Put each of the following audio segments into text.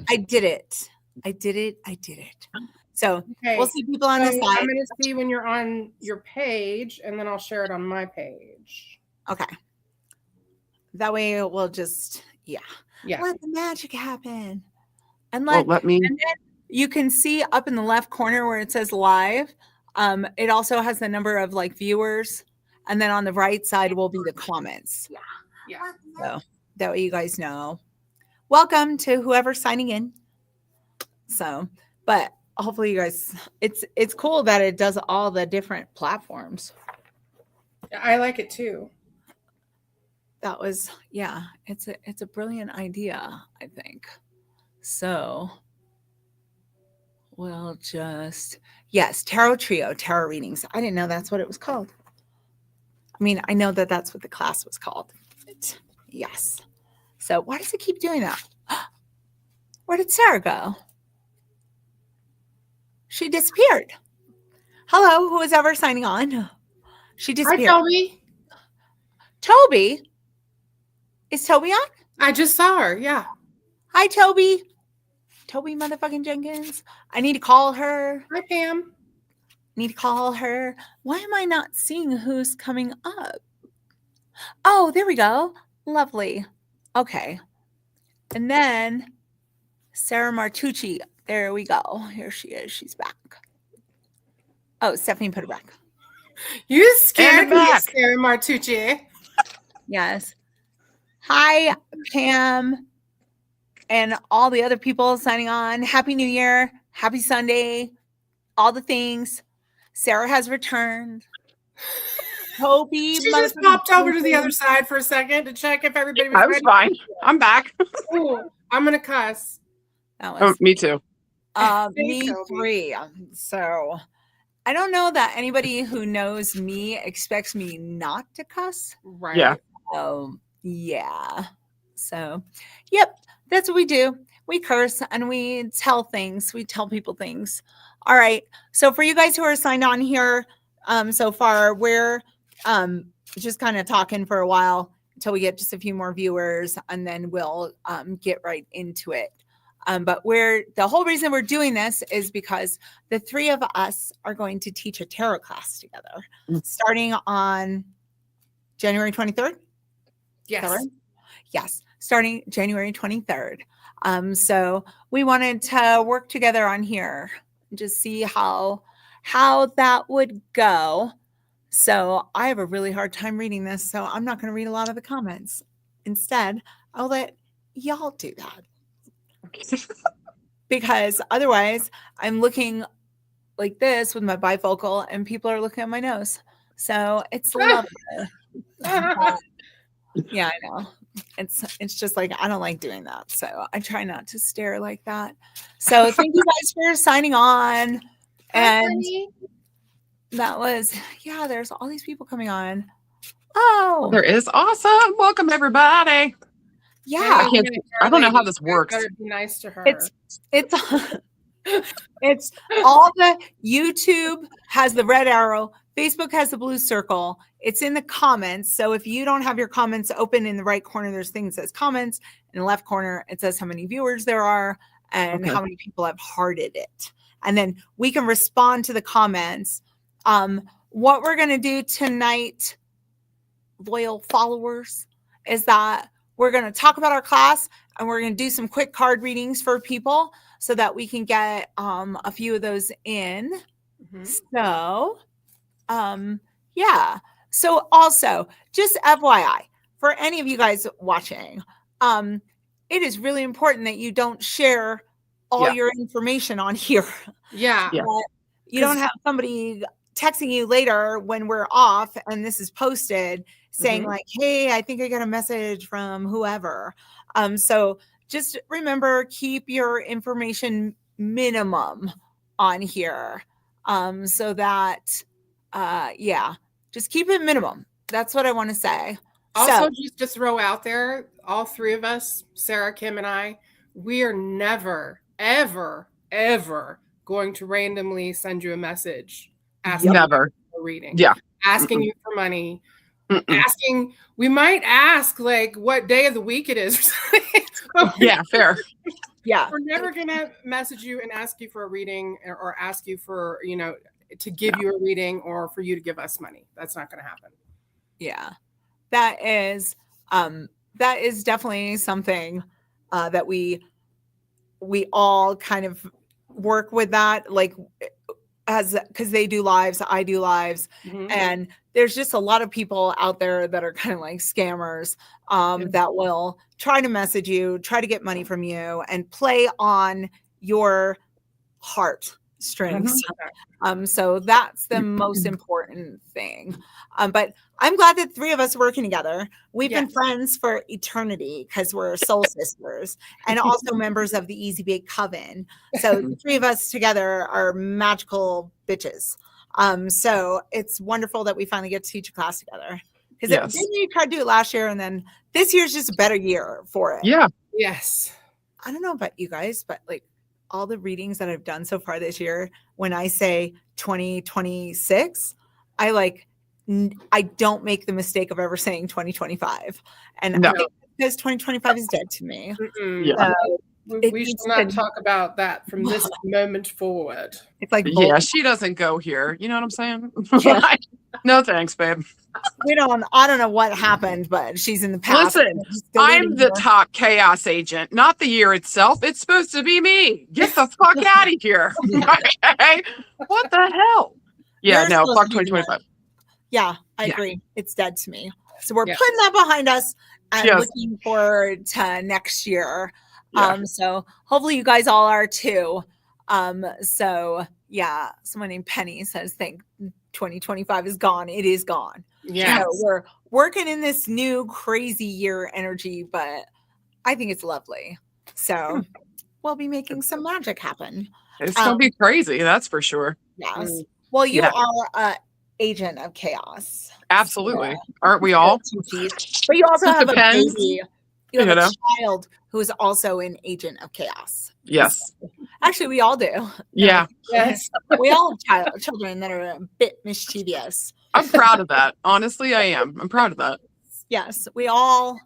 I did it. So we'll see people on the side. I'm going to see when you're on your page, and then I'll share it on my page. Okay. That way we'll just, let the magic happen. And and then you can see up in the left corner where it says live. It also has the number of like viewers. And then on the right side will be the comments. Yeah. So that way you guys know. Welcome to whoever's signing in. So, but hopefully you guys, it's cool that it does all the different platforms. I like it too. That was, it's a brilliant idea, I think. So we'll just, Tarot Trio, tarot readings. I didn't know that's what it was called. I mean, I know that that's what the class was called. But yes. So why does it keep doing that? Where did Sarah go? She disappeared. Hello, who is ever signing on? She disappeared. Hi, Toby. Toby? Is Toby on? I just saw her, yeah. Hi, Toby. Toby motherfucking Jenkins. I need to call her. Hi, Pam. Need to call her. Why am I not seeing who's coming up? Oh, there we go. Lovely. Okay. And then Sarah Martucci. There we go. Here she is. She's back. Oh, Stephanie put her back. You scared me, Sarah Martucci. Yes. Hi, Pam, and all the other people signing on. Happy New Year. Happy Sunday. All the things. Sarah has returned. Toby. She just popped over to the other side for a second to check if everybody was ready. I was fine. I'm back. Ooh, I'm going to cuss. Me too. Me three. So I don't know that anybody who knows me expects me not to cuss. Right. Yeah. Yeah. So, yep, that's what we do. We curse and we tell things. We tell people things. All right. So for you guys who are signed on here so far, we're just kind of talking for a while until we get just a few more viewers, and then we'll get right into it. But the whole reason we're doing this is because the three of us are going to teach a tarot class together starting on January 23rd. Yes. Right? Yes. Starting January 23rd. So we wanted to work together on here and just see how that would go. So I have a really hard time reading this, so I'm not going to read a lot of the comments. Instead, I'll let y'all do that. Because otherwise I'm looking like this with my bifocal and people are looking at my nose. So it's lovely. Yeah, I know. It's just like, I don't like doing that. So I try not to stare like that. So thank you guys for signing on. And that was, there's all these people coming on. Oh, there is. Awesome. Welcome, everybody. Yeah. I don't know how this works. Better be nice to her. It's all the YouTube has the red arrow. Facebook has the blue circle. It's in the comments. So if you don't have your comments open in the right corner, there's things that says comments. In the left corner, it says how many viewers there are and how many people have hearted it. And then we can respond to the comments. What we're going to do tonight, loyal followers, is that we're going to talk about our class and we're going to do some quick card readings for people so that we can get a few of those in. So, So also, just FYI, for any of you guys watching, it is really important that you don't share all your information on here. Yeah. You don't have somebody texting you later when we're off and this is posted saying like, hey, I think I got a message from whoever. So just remember, keep your information minimum on here. So that, just keep it minimum. That's what I want to say. Also, just to throw out there, all three of us, Sarah, Kim, and I, we are never, ever, ever going to randomly send you a message asking for a reading. Yeah. Asking you for money. We might ask like what day of the week it is. Yeah, fair. Yeah. We're never gonna message you and ask you for a reading or ask you for, to give you a reading or for you to give us money. That's not gonna happen. Yeah. That is definitely something that we all kind of work with that, like because they do lives, I do lives, and there's just a lot of people out there that are kind of like scammers that will try to message you, try to get money from you, and play on your heart strings. So that's the most important thing. But I'm glad that three of us are working together. We've been friends for eternity because we're soul sisters and also members of the Easy Bake Coven. So the three of us together are magical bitches. So it's wonderful that we finally get to teach a class together. Because we tried to do it last year, and then this year's just a better year for it. Yeah. Yes. I don't know about you guys, but like all the readings that I've done so far this year, when I say 2026, I don't make the mistake of ever saying 2025 . And I think because 2025 is dead to me. We should not talk about that from this moment forward. It's like, she doesn't go here. You know what I'm saying? No thanks, babe. I don't know what happened, but she's in the past. Listen, I'm the top chaos agent, not the year itself. It's supposed to be me. Get the fuck out of here. Okay? What the hell? Yeah, no, fuck 2025. Yeah, I agree. It's dead to me. So we're putting that behind us and looking forward to next year. So hopefully you guys all are too. So yeah, someone named Penny says, think 2025 is gone. It is gone. Yeah. So we're working in this new crazy year energy, but I think it's lovely. So we'll be making some magic happen. It's going to be crazy. That's for sure. Yes. Well, you are an agent of chaos. Absolutely. Aren't we all? But you also have a baby. You have a child who is also an agent of chaos. Yes. Actually, we all do. Yeah. Yes. We all have children that are a bit mischievous. I'm proud of that. Honestly, I am. I'm proud of that. Yes. We all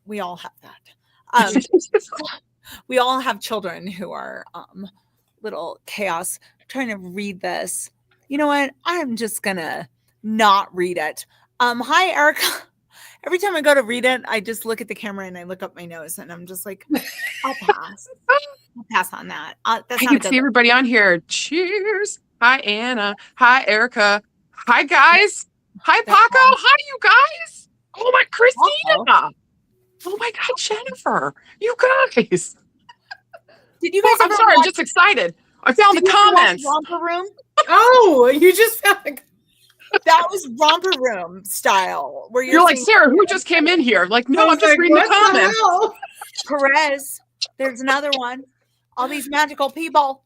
have that. We all have children who are little chaos. I'm trying to read this. You know what? I'm just gonna not read it. Hi, Erica. Every time I go to read it, I just look at the camera and I look up my nose and I'm just like, I'll pass. I'll pass on that. That's I can see everybody on here. Cheers. Hi, Anna. Hi, Erica. Hi, guys. Hi, Paco. Hi, you guys. Oh, my Christina. Oh, my God, Jennifer. You guys. Did you guys I'm sorry. I'm just excited. I found the comments. Romper Room? Oh, you just found that was Romper Room style. Where you're like, Sarah, who just came in here? Like, no, I'm just reading the comments. Perez, there's another one. All these magical people.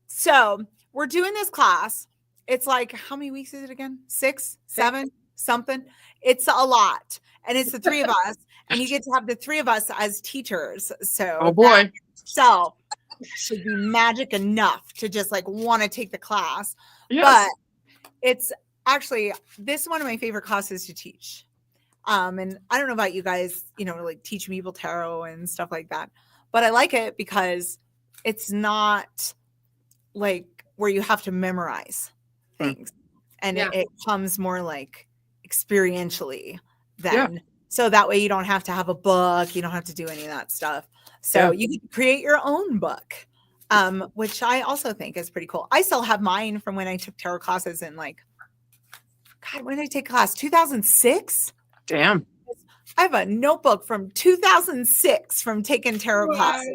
So we're doing this class. It's like, how many weeks is it again? 6, 7, something. It's a lot. And it's the three of us. And you get to have the three of us as teachers. So oh boy. So should be magic enough to just like want to take the class. Yes. But it's actually, this is one of my favorite classes to teach. And I don't know about you guys, like teaching people tarot and stuff like that, but I like it because it's not like where you have to memorize things and it comes more like experientially then. So that way you don't have to have a book. You don't have to do any of that stuff. So you can create your own book. Which I also think is pretty cool. I still have mine from when I took tarot classes in when did I take class? 2006? Damn. I have a notebook from 2006 from taking tarot classes.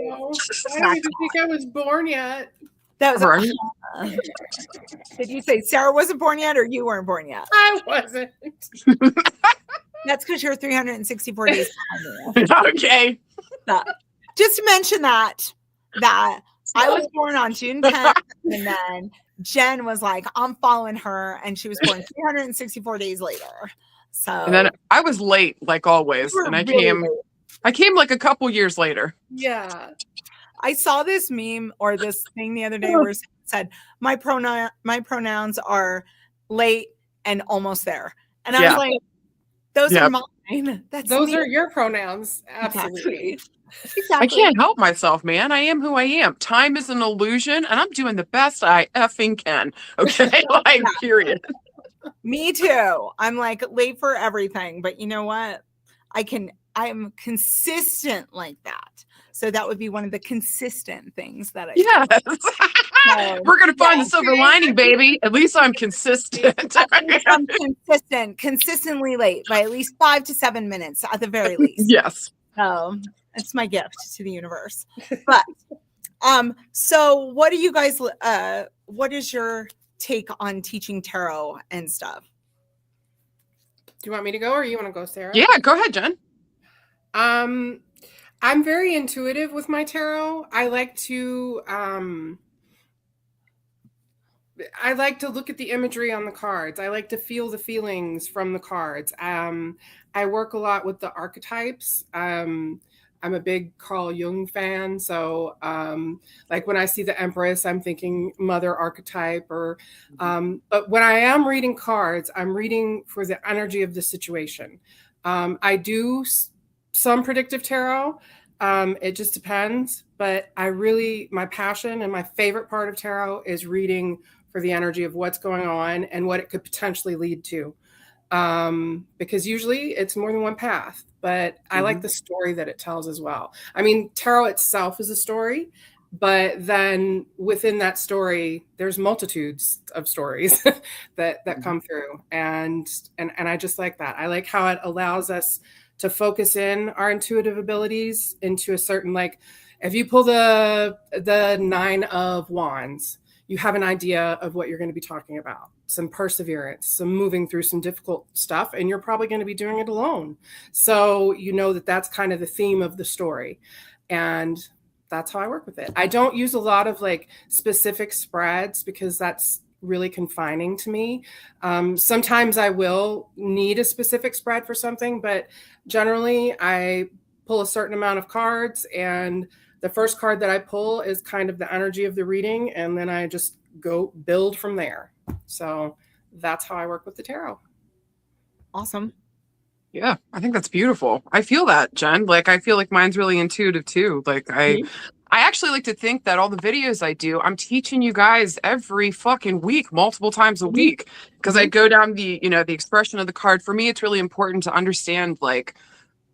I don't even think I was born yet. That was Did you say Sarah wasn't born yet or you weren't born yet? I wasn't. That's because you're 364 days behind me. Okay. Just to mention that I was born on June 10th, and then Jen was like, I'm following her, and she was born 364 days later. So and then I was late, like always, and I came like a couple years later. Yeah. I saw this meme or this thing the other day where it said, my pronouns are late and almost there. And I was like, those are mine. Those are your pronouns. Absolutely. Exactly. I can't help myself, man. I am who I am. Time is an illusion, and I'm doing the best I effing can. Okay, like period. Me too. I'm like late for everything, but you know what? I'm consistent like that. So that would be one of the consistent things that I do. Yes. So, We're gonna find yeah. the silver lining, baby. At least I'm consistent. I'm consistently late by at least 5 to 7 minutes at the very least. Yes. It's my gift to the universe. But so what do you guys what is your take on teaching tarot and stuff? Do you want me to go or you want to go, Sarah? Yeah, go ahead, Jen. I'm very intuitive with my tarot. I like to look at the imagery on the cards. I like to feel the feelings from the cards. I work a lot with the archetypes. I'm a big Carl Jung fan. So like when I see the Empress, I'm thinking mother archetype but when I am reading cards, I'm reading for the energy of the situation. I do some predictive tarot. It just depends, but my passion and my favorite part of tarot is reading for the energy of what's going on and what it could potentially lead to. Because usually it's more than one path, but I like the story that it tells as well. I mean, tarot itself is a story, but then within that story, there's multitudes of stories that come through. And I just like that. I like how it allows us to focus in our intuitive abilities into a certain, like, if you pull the 9 of Wands, you have an idea of what you're going to be talking about. Some perseverance, some moving through some difficult stuff, and you're probably going to be doing it alone. So you know that that's kind of the theme of the story. And that's how I work with it. I don't use a lot of like specific spreads because that's really confining to me. Sometimes I will need a specific spread for something, but generally I pull a certain amount of cards, and the first card that I pull is kind of the energy of the reading, and then I just go build from there. So that's how I work with the tarot. Awesome. Yeah, I think that's beautiful. I feel that, Jen. Like, I feel like mine's really intuitive too. Like, I actually like to think that all the videos I do, I'm teaching you guys every fucking week, multiple times a week, because I go down the expression of the card. For me, it's really important to understand, like,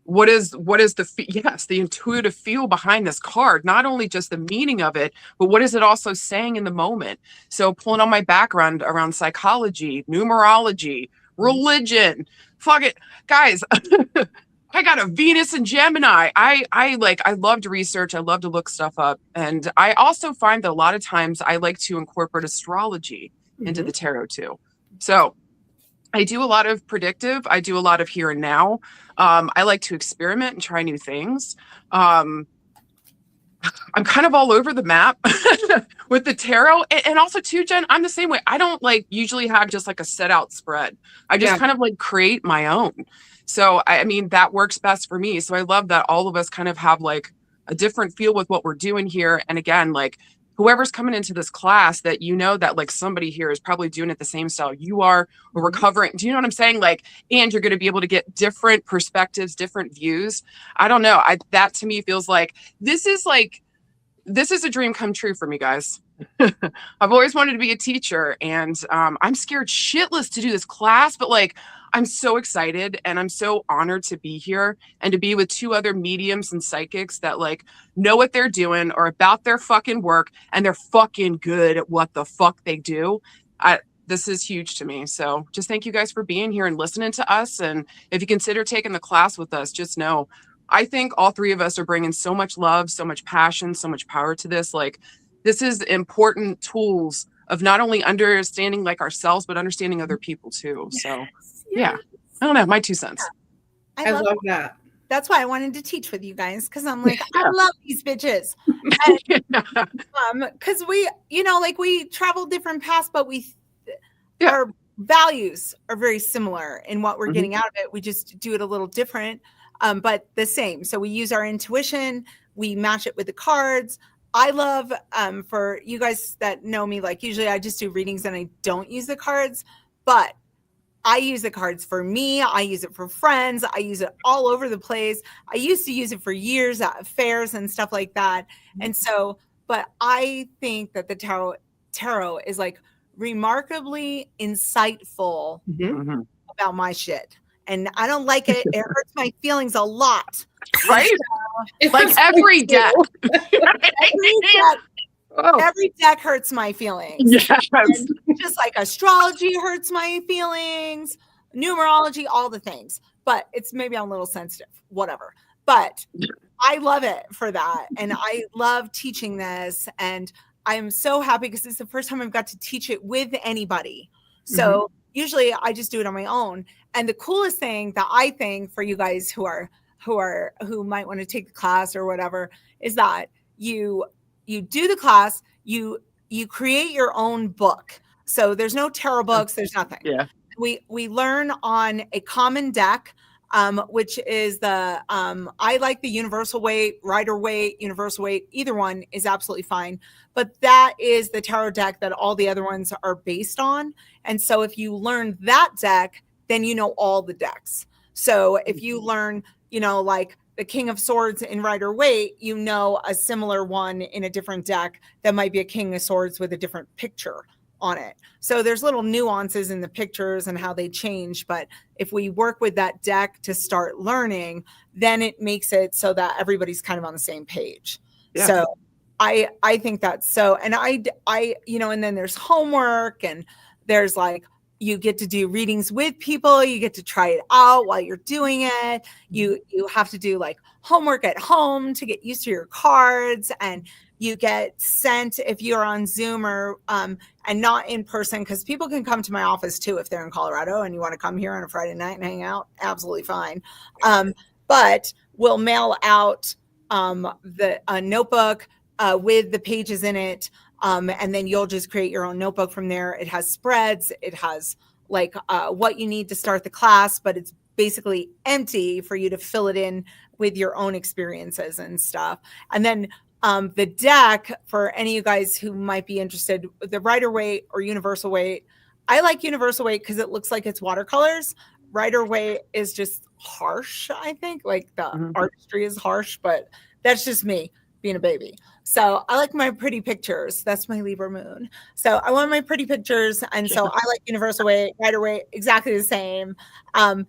what is the intuitive feel behind this card, not only just the meaning of it, but what is it also saying in the moment. So pulling on my background around psychology, numerology, religion, fuck it, guys. I got a Venus and Gemini. I love to research. I love to look stuff up. And I also find that a lot of times I like to incorporate astrology into the tarot too. So I do a lot of predictive. I do a lot of here and now. I like to experiment and try new things. I'm kind of all over the map with the tarot. And also too, Jen, I'm the same way. I don't like usually have just like a set out spread. I just kind of like create my own. So, I mean, that works best for me. So I love that all of us kind of have like a different feel with what we're doing here. And again, like whoever's coming into this class, that you know that like somebody here is probably doing it the same style you are, or recovering. Do you know what I'm saying? Like, and you're going to be able to get different perspectives, different views. I don't know. That to me feels like this is a dream come true for me, guys. I've always wanted to be a teacher, and I'm scared shitless to do this class, but like, I'm so excited and I'm so honored to be here and to be with 2 other mediums and psychics that like know what they're doing or about their fucking work, and they're fucking good at what the fuck they do. This is huge to me. So just thank you guys for being here and listening to us. And if you consider taking the class with us, just know, I think all 3 of us are bringing so much love, so much passion, so much power to this. Like, this is important tools of not only understanding like ourselves, but understanding other people too. So yeah, I don't know, my 2 cents. I love that. That's why I wanted to teach with you guys, because I'm like, I love these bitches. Because we, like we travel different paths, but our values are very similar in what we're getting out of it. We just do it a little different, but the same. So we use our intuition, we match it with the cards. I love, for you guys that know me, like usually I just do readings and I don't use the cards, but I use the cards for me. I use it for friends. I use it all over the place. I used to use it for years at fairs and stuff like that. And so, but I think that the tarot is like remarkably insightful about my shit. And I don't like it. It hurts my feelings a lot. Right? Like every deck. Every deck hurts my feelings. Yes. And just like astrology hurts my feelings, numerology, all the things. But it's maybe I'm a little sensitive, whatever. But I love it for that. And I love teaching this. And I'm so happy because it's the first time I've got to teach it with anybody. So usually I just do it on my own. And the coolest thing that I think for you guys who might want to take the class or whatever is that you do the class, you create your own book. So there's no tarot books, there's nothing. Yeah. We learn on a common deck, which is I like the universal weight, Rider Waite, universal weight, either one is absolutely fine. But that is the tarot deck that all the other ones are based on. And so if you learn that deck, then you know all the decks. So if you learn, like the King of Swords in Rider Waite, you know a similar one in a different deck that might be a King of Swords with a different picture on it. So there's little nuances in the pictures and how they change. But if we work with that deck to start learning, then it makes it so that everybody's kind of on the same page. Yeah. So I think that's so, and I, and then there's homework and there's like, you get to do readings with people. You get to try it out while you're doing it. You have to do like homework at home to get used to your cards, and you get sent if you're on Zoom or and not in person, because people can come to my office too if they're in Colorado and you want to come here on a Friday night and hang out. Absolutely fine. But we'll mail out a notebook with the pages in it. And then you'll just create your own notebook from there. It has spreads. It has like what you need to start the class, but it's basically empty for you to fill it in with your own experiences and stuff. And then the deck, for any of you guys who might be interested, the Rider Waite or Universal Weight. I like Universal Weight because it looks like it's watercolors. Rider Waite is just harsh, I think. Like the artistry is harsh, but that's just me being a baby. So I like my pretty pictures. That's my Libra moon. So I want my pretty pictures. And so I like Universal Weight, Rider Waite, exactly the same. And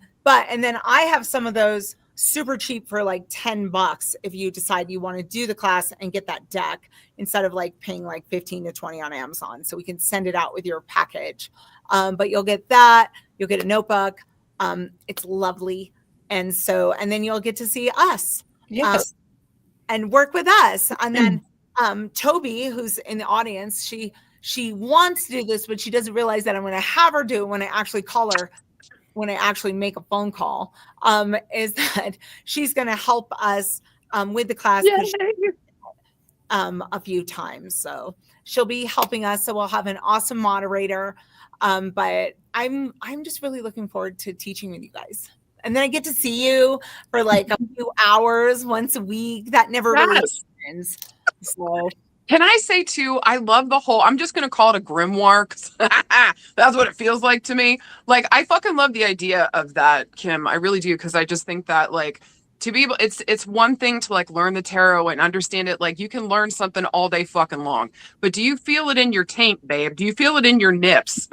then I have some of those super cheap for like $10 if you decide you want to do the class and get that deck instead of like paying like 15 to 20 on Amazon. So we can send it out with your package. But you'll get that. You'll get a notebook. It's lovely. And then you'll get to see us. Yes. And work with us. And then Toby, who's in the audience, she wants to do this, but she doesn't realize that I'm going to have her do it when I actually call her, when I actually make a phone call, is that she's going to help us with the class a few times. So she'll be helping us. So we'll have an awesome moderator. But I'm just really looking forward to teaching with you guys. And then I get to see you for like a few hours once a week. That never really happens. So can I say too, I love the whole, I'm just going to call it a grimoire. That's what it feels like to me. Like, I fucking love the idea of that, Kim. I really do. Cause I just think that like, to be able, it's one thing to like learn the tarot and understand it. Like, you can learn something all day fucking long, but do you feel it in your taint, babe? Do you feel it in your nips?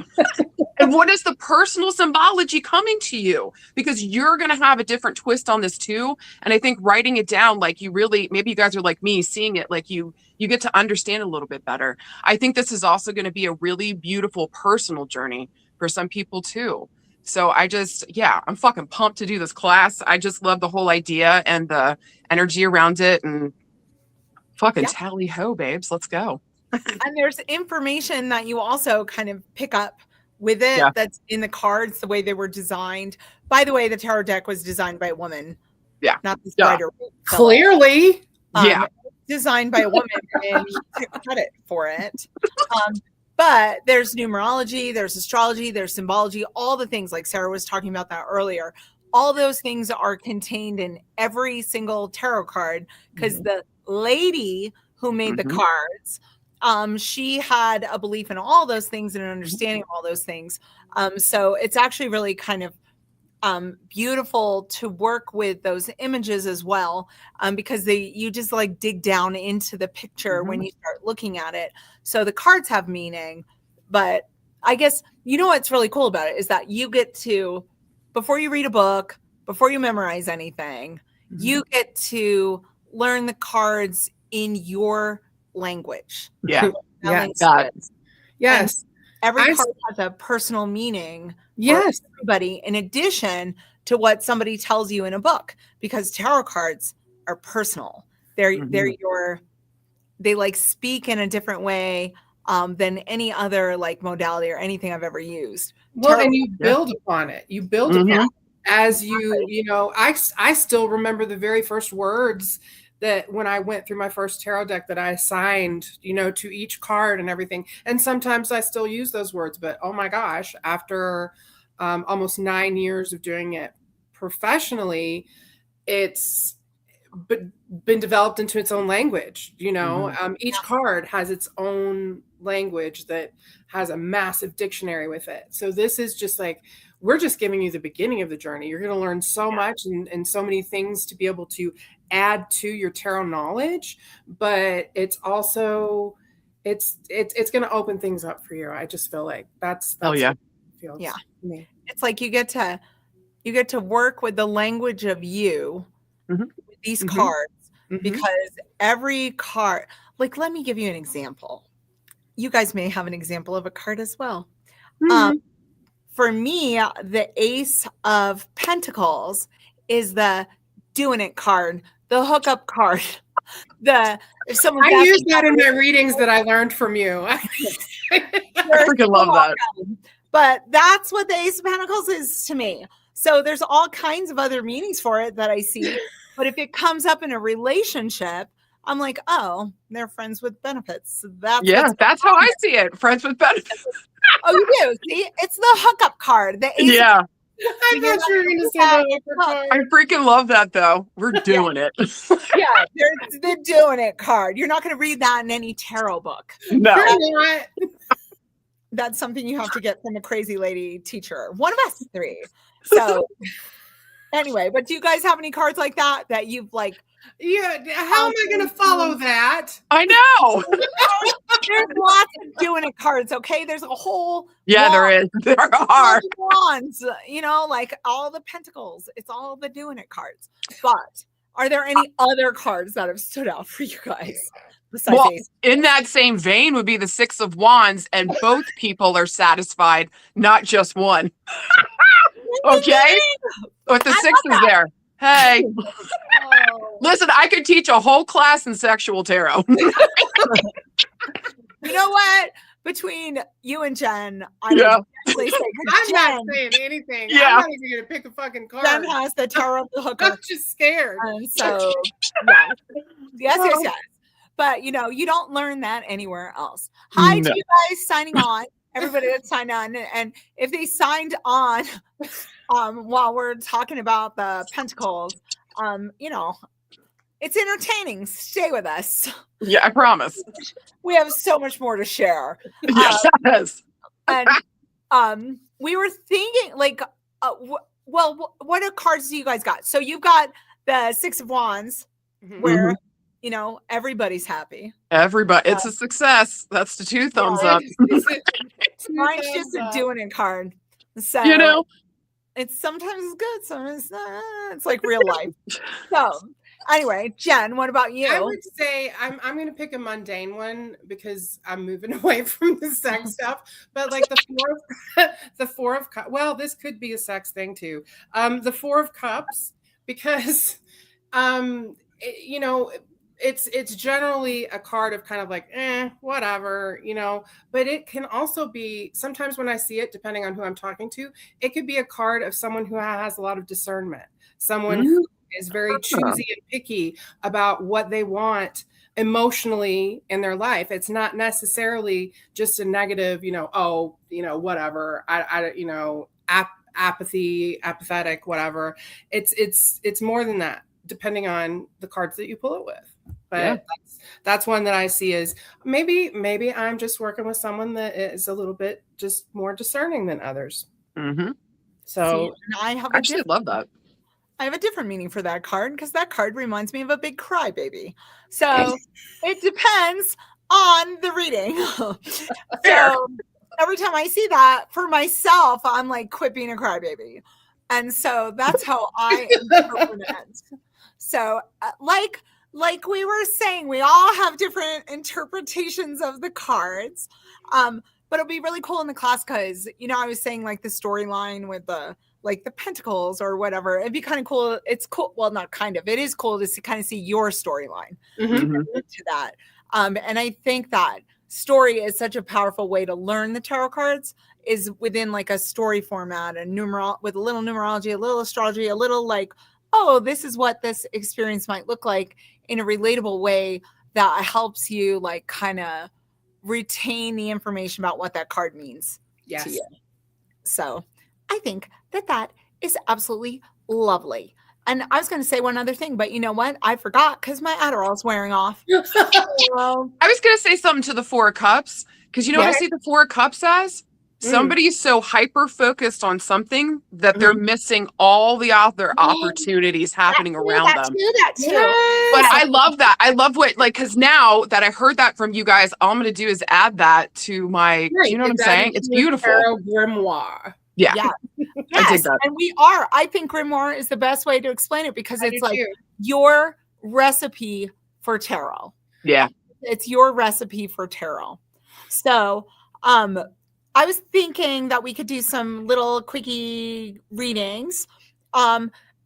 And what is the personal symbology coming to you? Because you're going to have a different twist on this too. And I think writing it down, like you really, maybe you guys are like me, seeing it, like you get to understand a little bit better. I think this is also going to be a really beautiful personal journey for some people too. So I'm fucking pumped to do this class. I just love the whole idea and the energy around it, and fucking tally ho, babes. Let's go. And there's information that you also kind of pick up with it that's in the cards, the way they were designed. By the way, the tarot deck was designed by a woman. Yeah. Not the spider. Clearly. Designed by a woman, and she took credit for it. But there's numerology, there's astrology, there's symbology, all the things like Sarah was talking about that earlier. All those things are contained in every single tarot card because the lady who made the cards she had a belief in all those things and an understanding of all those things. So it's actually really kind of beautiful to work with those images as well, because you just like dig down into the picture when you start looking at it. So the cards have meaning, but I guess you know what's really cool about it is that you get to, before you read a book, before you memorize anything, you get to learn the cards in your language. Yeah. Yes. Got it. Yes. Every card has a personal meaning. Yes. For everybody, in addition to what somebody tells you in a book, because tarot cards are personal. They like speak in a different way than any other like modality or anything I've ever used. Well, and you build upon it. You build upon it as you know, I still remember the very first words that when I went through my first tarot deck that I assigned, you know, to each card and everything. And sometimes I still use those words, but oh my gosh, after almost 9 years of doing it professionally, it's been developed into its own language. You know, each card has its own language that has a massive dictionary with it. So this is just like, we're just giving you the beginning of the journey. You're going to learn so much and so many things to be able to add to your tarot knowledge, but it's also, it's going to open things up for you. I just feel like that's Oh yeah. feels Yeah. to me. It's like you get to work with the language of you with these cards, because every card, like, let me give you an example. You guys may have an example of a card as well. For me, the Ace of Pentacles is the doing it card, the hookup card. If someone I use that in my readings that I learned from you. I freaking love that. But that's what the Ace of Pentacles is to me. So there's all kinds of other meanings for it that I see. But if it comes up in a relationship, I'm like, oh, they're friends with benefits. That's how I see it. Friends with benefits. Oh, you do? See, it's the hookup card. The Ace Yeah. I thought you were going to say that. I freaking love that though. We're doing it. Yeah, there's the doing it card. You're not going to read that in any tarot book. No. That's something you have to get from a crazy lady teacher. One of us three. So anyway, but do you guys have any cards like that you've like? Yeah, how am I going to follow that? I know. There's lots of doing it cards, okay? There's a whole there is. There are wands, you know, like all the pentacles. It's all the doing it cards. But are there any other cards that have stood out for you guys? Well, in that same vein would be the Six of Wands, and both people are satisfied, not just one. Okay? With the sixes there. Hey. Listen, I could teach a whole class in sexual tarot. You know what? Between you and Jen, I would definitely say I'm not saying anything. Yeah. I'm not even going to pick a fucking card. Jen has the tarot of the hooker. I'm just scared. And so, yes. But, you know, you don't learn that anywhere else. Hi to you guys signing on. Everybody that signed on. And if they signed on while we're talking about the pentacles, you know, it's entertaining. Stay with us. Yeah, I promise. We have so much more to share. Yes. And we were thinking, like, what cards do you guys got? So you've got the Six of Wands, where you know everybody's happy. Everybody, it's a success. That's the 2 thumbs up. Mine's just a doing it card. So you know, it's sometimes good, sometimes it's like real life. So anyway, Jen, what about you? I would say I'm going to pick a mundane one because I'm moving away from the sex stuff. But like the four of cups. Well, this could be a sex thing too. The Four of Cups, because you know, it's generally a card of kind of like, whatever, you know, but it can also be, sometimes when I see it, depending on who I'm talking to, it could be a card of someone who has a lot of discernment, someone who is very choosy and picky about what they want emotionally in their life. It's not necessarily just a negative, you know, oh, you know, whatever, I you know, apathy, apathetic, whatever. It's more than that, depending on the cards that you pull it with. But That's one that I see as maybe I'm just working with someone that is a little bit just more discerning than others. Mm-hmm. So and I have Actually, love that. I have a different meaning for that card because that card reminds me of a big crybaby. So it depends on the reading. So every time I see that for myself, I'm like quit being a crybaby. And so that's how I interpret it. So like we were saying, we all have different interpretations of the cards. But it'll be really cool in the class because, you know, I was saying like the storyline with the pentacles or whatever. It'd be kind of cool. It's cool. Well, not kind of. It is cool to kind of see your storyline to that. And I think that story is such a powerful way to learn the tarot cards is within like a story format and with a little numerology, a little astrology, a little like, oh, this is what this experience might look like in a relatable way that helps you like kind of retain the information about what that card means to you. So I think that is absolutely lovely. And I was going to say one other thing, but you know what? I forgot because my Adderall's wearing off. I was going to say something to the Four of Cups because you know what I see the Four of Cups as? Somebody's so hyper focused on something that they're missing all the other opportunities happening around them. That too. But I love that. I love what, like, because now that I heard that from you guys, all I'm going to do is add that to my, do you know what I'm saying? It's beautiful. Tarot grimoire. Yeah. Yes. And I think grimoire is the best way to explain it because it's like your recipe for tarot. Yeah. It's your recipe for tarot. So, I was thinking that we could do some little quickie readings.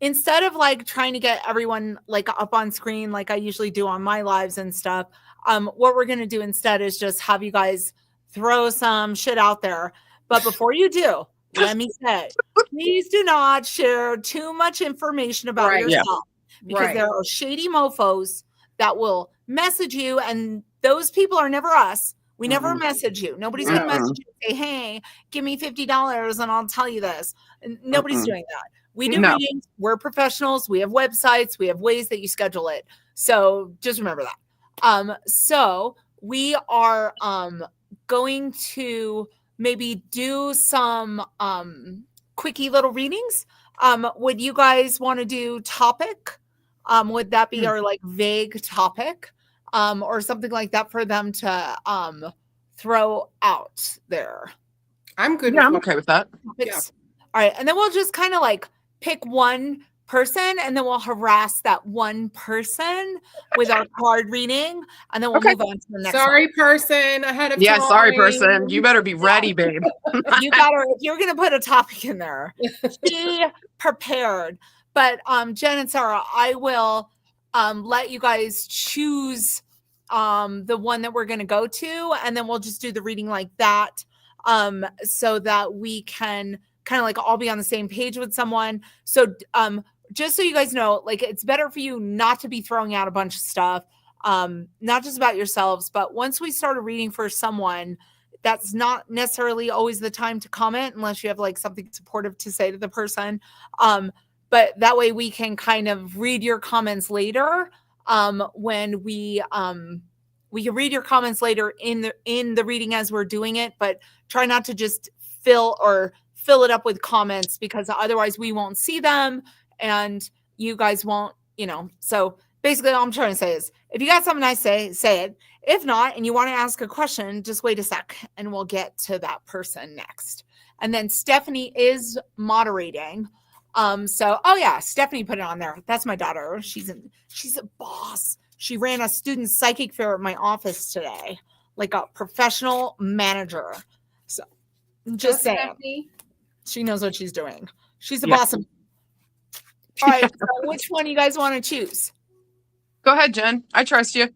Instead of like trying to get everyone like up on screen, like I usually do on my lives and stuff. What we're going to do instead is just have you guys throw some shit out there. But before you do, let me say, please do not share too much information about yourself because there are shady mofos that will message you. And those people are never us. We never message you. Nobody's going to message you and say, hey, give me $50 and I'll tell you this. And nobody's doing that. We do readings. We're professionals. We have websites. We have ways that you schedule it. So just remember that. So we are going to maybe do some quickie little readings. Would you guys want to do topic? Would that be our like vague topic? Or something like that for them to throw out there. I'm good. Yeah, I'm okay with that. Yeah. All right. And then we'll just kind of like pick one person and then we'll harass that one person with our card reading. And then we'll move on to the next one. Person ahead of time. Sorry person. You better be ready, babe. If you're going to put a topic in there, be prepared. But Jen and Sarah, I will let you guys choose the one that we're going to go to, and then we'll just do the reading like that so that we can kind of like all be on the same page with someone. So just so you guys know, like it's better for you not to be throwing out a bunch of stuff, not just about yourselves, but once we start a reading for someone, that's not necessarily always the time to comment unless you have like something supportive to say to the person. But that way we can kind of read your comments later when we can read your comments later in the reading as we're doing it, but try not to just fill it up with comments because otherwise we won't see them and you guys won't, so basically all I'm trying to say is if you got something nice to say it. If not, and you want to ask a question, just wait a sec and we'll get to that person next. And then Stephanie is moderating. Stephanie put it on there. That's my daughter. She's a boss. She ran a student psychic fair at my office today, like a professional manager. So just saying, Stephanie. She knows what she's doing. She's a boss. All right. So which one you guys want to choose? Go ahead, Jen. I trust you.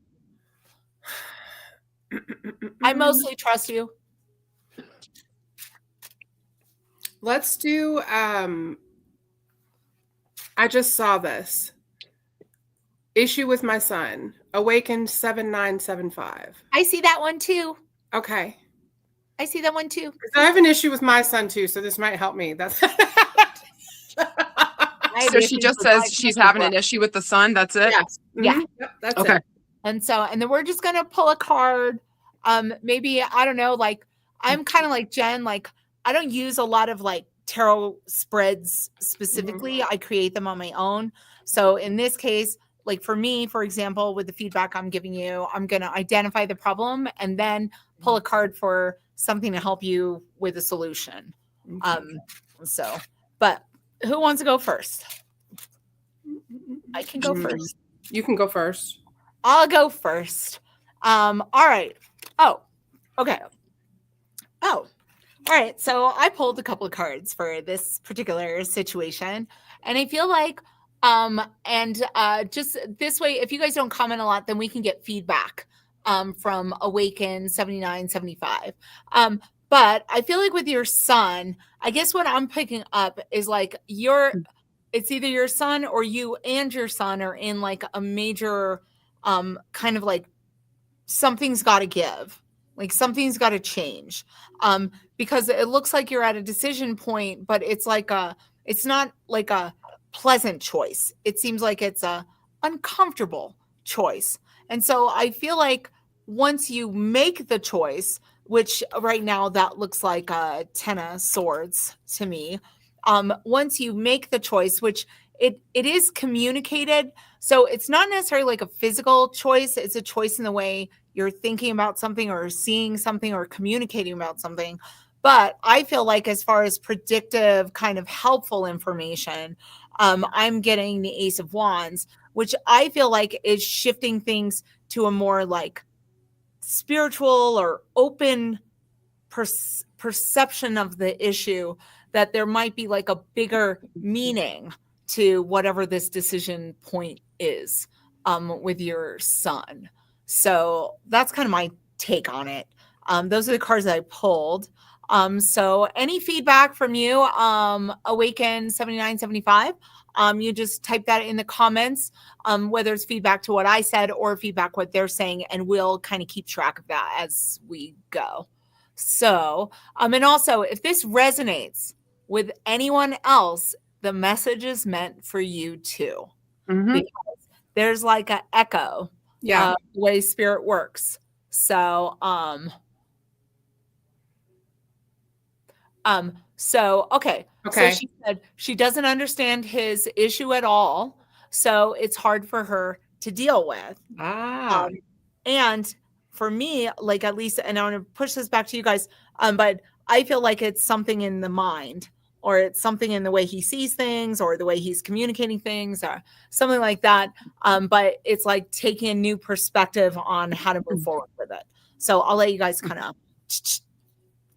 I mostly trust you. Let's do I just saw this. Issue with my son. Awakened 7975. I see that one too. Okay. I see that one too. I have an issue with my son too, so this might help me. That's so she just says she's having an issue with the sun. That's it? Yes. Yeah. Yep, that's okay. it. And then we're just going to pull a card. Maybe, I don't know, like I'm kind of like Jen, like I don't use a lot of like tarot spreads specifically. I create them on my own. So in this case, like for me, for example, with the feedback I'm giving you, I'm going to identify the problem and then pull a card for something to help you with a solution. But who wants to go first? I can go first. You can go first. I'll go first. All right. Oh, okay. Oh, all right. So I pulled a couple of cards for this particular situation, and I feel like, just this way, if you guys don't comment a lot, then we can get feedback, from Awaken 7975. But I feel like with your son, I guess what I'm picking up is like it's either your son or you and your son are in like a major, kind of like something's got to give, like something's got to change, because it looks like you're at a decision point, but it's not like a pleasant choice. It seems like it's a uncomfortable choice. And so I feel like once you make the choice, which right now that looks like a 10 of swords to me. Once you make the choice, which it is communicated. So it's not necessarily like a physical choice. It's a choice in the way you're thinking about something or seeing something or communicating about something. But I feel like as far as predictive kind of helpful information, I'm getting the Ace of Wands, which I feel like is shifting things to a more like spiritual or open perception of the issue, that there might be like a bigger meaning to whatever this decision point is, with your son. So that's kind of my take on it. Those are the cards that I pulled. So any feedback from you, Awaken 7975, you just type that in the comments, whether it's feedback to what I said or feedback what they're saying, and we'll kind of keep track of that as we go. So, and also if this resonates with anyone else, the message is meant for you too, because there's like an echo, the way spirit works. So, okay. So she said she doesn't understand his issue at all. So it's hard for her to deal with. And for me, like at least, and I want to push this back to you guys, but I feel like it's something in the mind, or it's something in the way he sees things or the way he's communicating things or something like that. But it's like taking a new perspective on how to move forward with it. So I'll let you guys kind of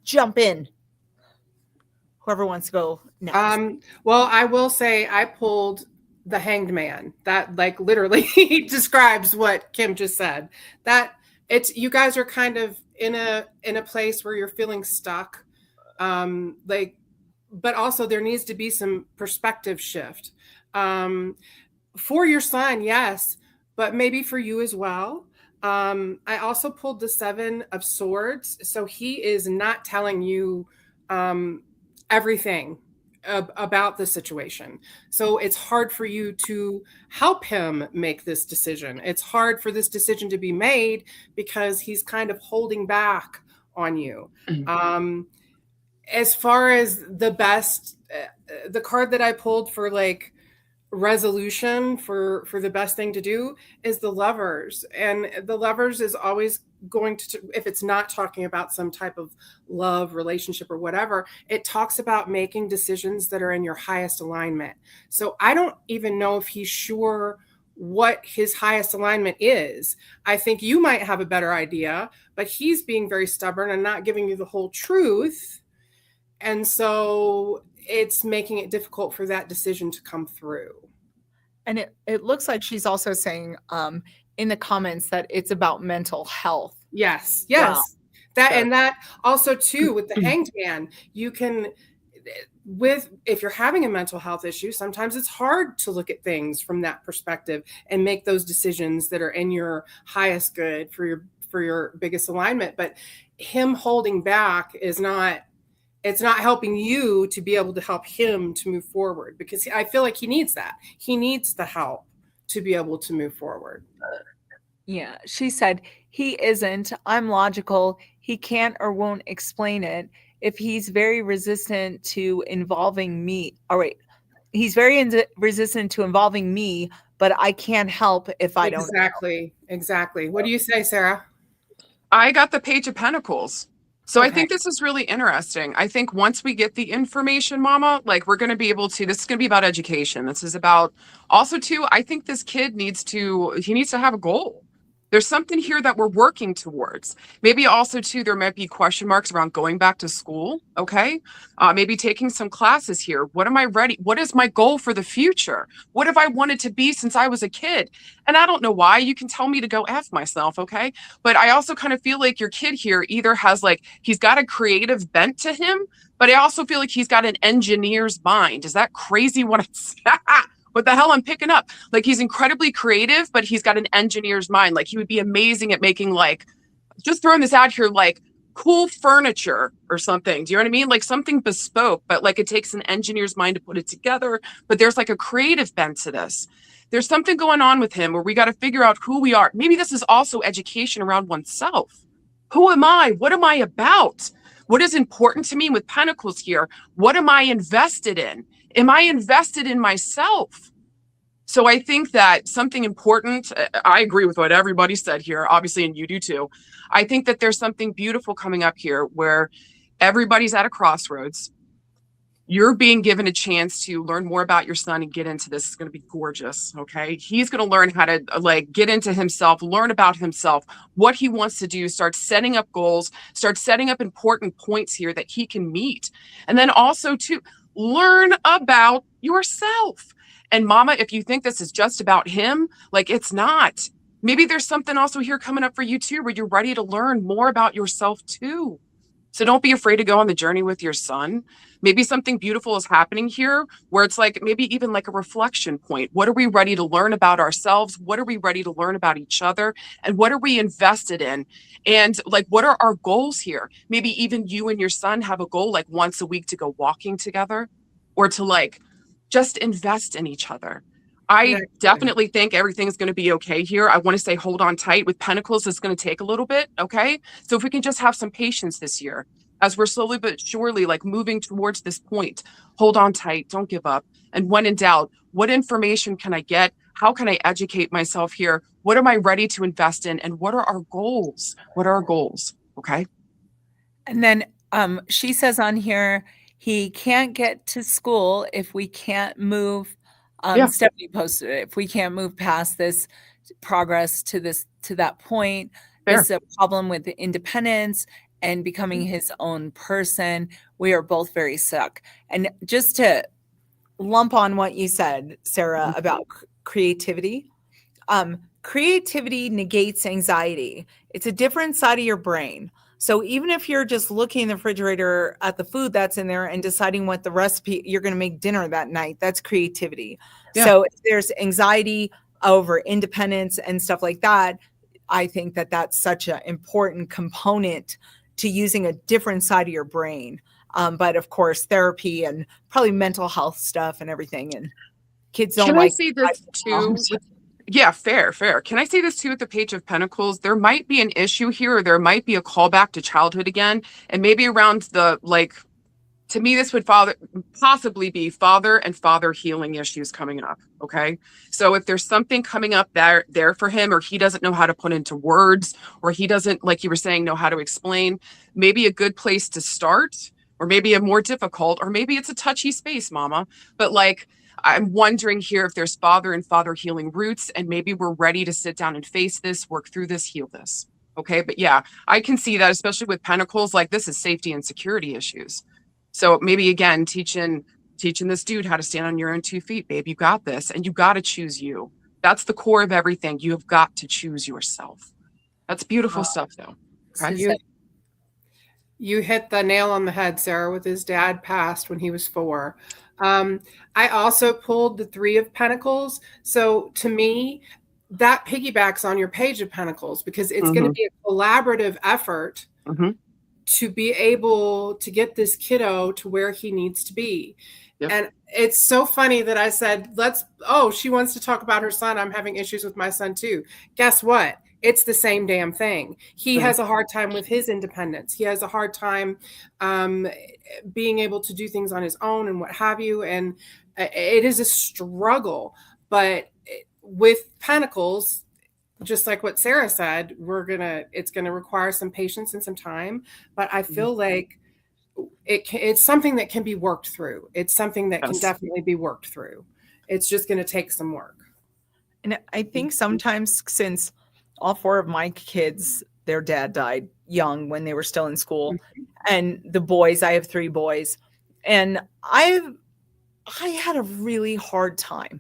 jump in. Whoever wants to go next. Well, I will say I pulled the Hanged Man. That like literally describes what Kim just said. That it's, you guys are kind of in a place where you're feeling stuck. But also there needs to be some perspective shift. For your son, yes, but maybe for you as well. I also pulled the Seven of Swords. So he is not telling you everything about the situation. So it's hard for you to help him make this decision. It's hard for this decision to be made because he's kind of holding back on you. As far as the best, the card that I pulled for like resolution for the best thing to do is the Lovers. And the Lovers is always going to, if it's not talking about some type of love relationship or whatever, it talks about making decisions that are in your highest alignment. So I don't even know if he's sure what his highest alignment is. I think you might have a better idea, but he's being very stubborn and not giving you the whole truth. And so it's making it difficult for that decision to come through. And it looks like she's also saying in the comments that it's about mental health. Yes. Wow. And that also too, with the Hanged Man, you can, if you're having a mental health issue, sometimes it's hard to look at things from that perspective and make those decisions that are in your highest good for your biggest alignment. But him holding back is not, it's not helping you to be able to help him to move forward, because I feel like he needs that. He needs the help to be able to move forward. Yeah, she said, he isn't. I'm logical. He can't or won't explain it. If he's very resistant to involving me, all right, he's very resistant to involving me, but I can't help if I don't know. Exactly. What do you say, Sarah? I got the Page of Pentacles. So I Okay. think this is really interesting. I think once we get the information, Mama, like we're going to be able to, this is going to be about education. This is about also too, I think this kid he needs to have a goal. There's something here that we're working towards. Maybe also too, there might be question marks around going back to school. Okay. Maybe taking some classes here. What am I ready? What is my goal for the future? What have I wanted to be since I was a kid? And I don't know why. You can tell me to go F myself. Okay. But I also kind of feel like your kid here either has he's got a creative bent to him, but I also feel like he's got an engineer's mind. Is that crazy what I said? What the hell I'm picking up? Like he's incredibly creative, but he's got an engineer's mind. Like he would be amazing at making just throwing this out here, cool furniture or something. Do you know what I mean? Like something bespoke, but it takes an engineer's mind to put it together. But there's a creative bent to this. There's something going on with him where we got to figure out who we are. Maybe this is also education around oneself. Who am I? What am I about? What is important to me with Pentacles here? What am I invested in? Am I invested in myself? So I think that something important, I agree with what everybody said here, obviously, and you do too. I think that there's something beautiful coming up here where everybody's at a crossroads. You're being given a chance to learn more about your son and get into this. It's going to be gorgeous. Okay. He's going to learn how to get into himself, learn about himself, what he wants to do, start setting up goals, start setting up important points here that he can meet. And then also to learn about yourself. And Mama, if you think this is just about him, it's not. Maybe there's something also here coming up for you too, where you're ready to learn more about yourself too. So don't be afraid to go on the journey with your son. Maybe something beautiful is happening here where it's maybe even a reflection point. What are we ready to learn about ourselves? What are we ready to learn about each other? And what are we invested in? And what are our goals here? Maybe even you and your son have a goal once a week to go walking together or to just invest in each other. I definitely think everything's going to be okay here. I want to say hold on tight. With Pentacles, it's going to take a little bit, okay? So if we can just have some patience this year, as we're slowly but surely moving towards this point, hold on tight, don't give up. And when in doubt, what information can I get? How can I educate myself here? What am I ready to invest in? And what are our goals? What are our goals? Okay. And then she says on here, he can't get to school if we can't move. Stephanie posted it. If we can't move past this progress to that point, there's a problem with the independence and becoming his own person. We are both very stuck. And just to lump on what you said, Sarah, about creativity, creativity negates anxiety. It's a different side of your brain. So even if you're just looking in the refrigerator at the food that's in there and deciding what the recipe you're going to make dinner that night, that's creativity. Yeah. So if there's anxiety over independence and stuff like that, I think that that's such an important component to using a different side of your brain. But of course, therapy and probably mental health stuff and everything. And kids don't like. Can I say this too? Yeah, fair. Can I say this too with the Page of Pentacles? There might be an issue here, or there might be a callback to childhood again. And maybe around the, to me, this would possibly be father and father healing issues coming up. Okay. So if there's something coming up there for him, or he doesn't know how to put into words, or he doesn't, like you were saying, know how to explain, maybe a good place to start, or maybe a more difficult, or maybe it's a touchy space, Mama. But I'm wondering here if there's father and father healing roots, and maybe we're ready to sit down and face this, work through this, heal this. Okay. But yeah, I can see that, especially with Pentacles, this is safety and security issues. So maybe again, teaching this dude how to stand on your own 2 feet, babe, you got this, and you got to choose you. That's the core of everything. You have got to choose yourself. That's beautiful stuff though. Okay? You hit the nail on the head, Sarah, with his dad passed when he was 4. I also pulled the 3 of Pentacles. So to me, that piggybacks on your Page of Pentacles, because it's going to be a collaborative effort to be able to get this kiddo to where he needs to be. Yep. And it's so funny that I said, she wants to talk about her son. I'm having issues with my son too. Guess what? it's the same damn thing. He has a hard time with his independence. He has a hard time being able to do things on his own and what have you. And it is a struggle. But with Pentacles, just like what Sarah said, it's gonna require some patience and some time. But I feel like it's something that can be worked through. It's something that can definitely be worked through. It's just going to take some work. And I think sometimes, since all 4 of my kids, their dad died young when they were still in school, and the boys, I have 3 boys, and I had a really hard time.